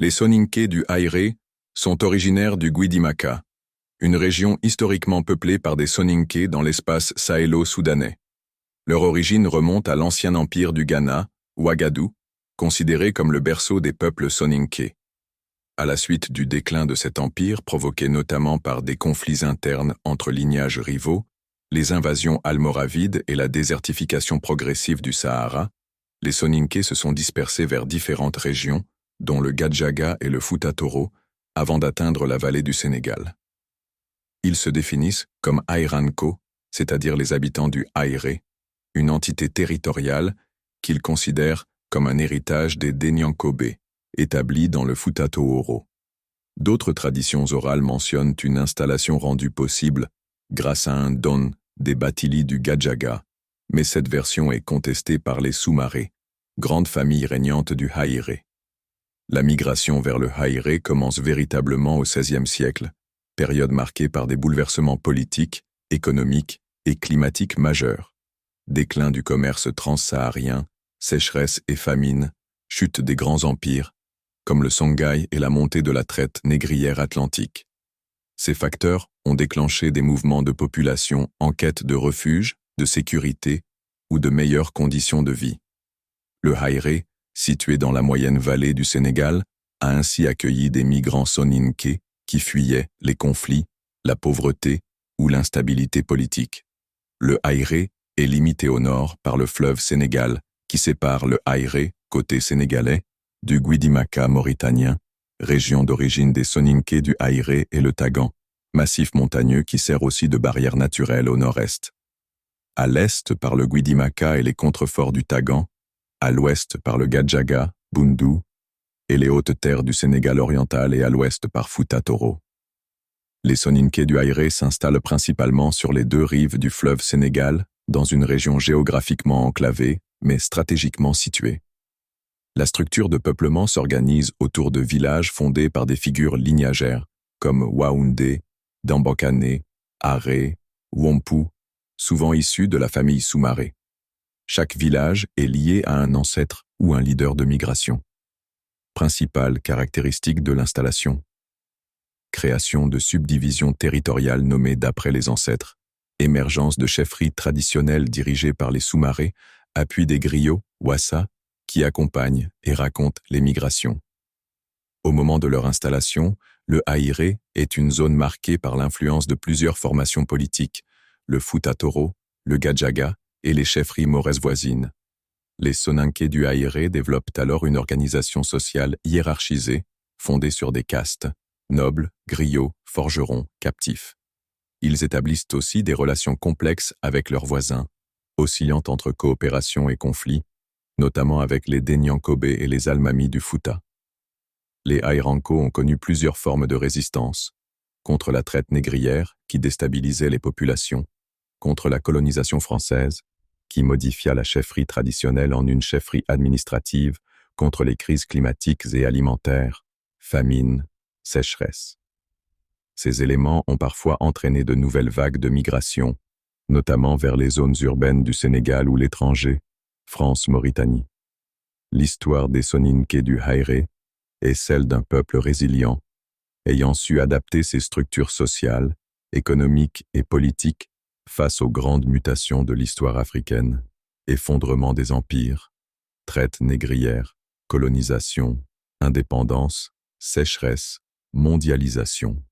Les Soninké du Haïré sont originaires du Guidimaka, une région historiquement peuplée par des Soninké dans l'espace sahélo-soudanais. Leur origine remonte à l'ancien empire du Ghana, Ouagadou, considéré comme le berceau des peuples Soninké. À la suite du déclin de cet empire, provoqué notamment par des conflits internes entre lignages rivaux, les invasions almoravides et la désertification progressive du Sahara, les Soninké se sont dispersés vers différentes régions, dont le Gadjaga et le Fouta Toro, avant d'atteindre la vallée du Sénégal. Ils se définissent comme Airanko, c'est-à-dire les habitants du Haïré, une entité territoriale qu'ils considèrent comme un héritage des Denyankobé, établis dans le Fouta Toro. D'autres traditions orales mentionnent une installation rendue possible grâce à un don des Batili du Gadjaga, mais cette version est contestée par les Soumaré, grande famille régnante du Haïré. La migration vers le Haïré commence véritablement au XVIe siècle, période marquée par des bouleversements politiques, économiques et climatiques majeurs. Déclin du commerce transsaharien, sécheresse et famine, chute des grands empires, comme le Songhai et la montée de la traite négrière atlantique. Ces facteurs ont déclenché des mouvements de population en quête de refuge, de sécurité ou de meilleures conditions de vie. Le Haïré, situé dans la moyenne vallée du Sénégal, a ainsi accueilli des migrants soninké qui fuyaient les conflits, la pauvreté ou l'instabilité politique. Le Haïré est limité au nord par le fleuve Sénégal qui sépare le Haïré, côté sénégalais, du Guidimaka mauritanien, région d'origine des Soninké du Haïré et le Tagan, massif montagneux qui sert aussi de barrière naturelle au nord-est. À l'est par le Guidimaka et les contreforts du Tagan, à l'ouest par le Gadjaga, Boundou, et les hautes terres du Sénégal oriental et à l'ouest par Fouta Toro. Les Soninké du Haïré s'installent principalement sur les deux rives du fleuve Sénégal, dans une région géographiquement enclavée, mais stratégiquement située. La structure de peuplement s'organise autour de villages fondés par des figures lignagères, comme Waoundé, Dambakane, Aré, Wompu, souvent issus de la famille Soumaré. Chaque village est lié à un ancêtre ou un leader de migration. Principale caractéristique de l'installation. Création de subdivisions territoriales nommées d'après les ancêtres, émergence de chefferies traditionnelles dirigées par les Soumaré, appui des griots, Wassa, qui accompagnent et racontent les migrations. Au moment de leur installation, le Haïré est une zone marquée par l'influence de plusieurs formations politiques, le Fouta Toro, le Gadjaga et les chefferies mauraises voisines. Les Soninké du Haïré développent alors une organisation sociale hiérarchisée, fondée sur des castes, nobles, griots, forgerons, captifs. Ils établissent aussi des relations complexes avec leurs voisins, oscillant entre coopération et conflit, notamment avec les Denyankobé et les Almami du Fouta. Les Airanko ont connu plusieurs formes de résistance, contre la traite négrière qui déstabilisait les populations, contre la colonisation française, qui modifia la chefferie traditionnelle en une chefferie administrative, contre les crises climatiques et alimentaires, famine, sécheresse. Ces éléments ont parfois entraîné de nouvelles vagues de migration, notamment vers les zones urbaines du Sénégal ou l'étranger, France-Mauritanie. L'histoire des Soninké du Haïré est celle d'un peuple résilient, ayant su adapter ses structures sociales, économiques et politiques face aux grandes mutations de l'histoire africaine, effondrement des empires, traite négrière, colonisation, indépendance, sécheresse, mondialisation.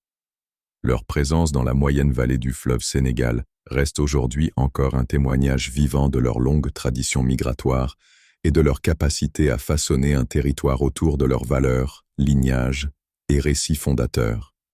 Leur présence dans la moyenne vallée du fleuve Sénégal reste aujourd'hui encore un témoignage vivant de leur longue tradition migratoire et de leur capacité à façonner un territoire autour de leurs valeurs, lignages et récits fondateurs.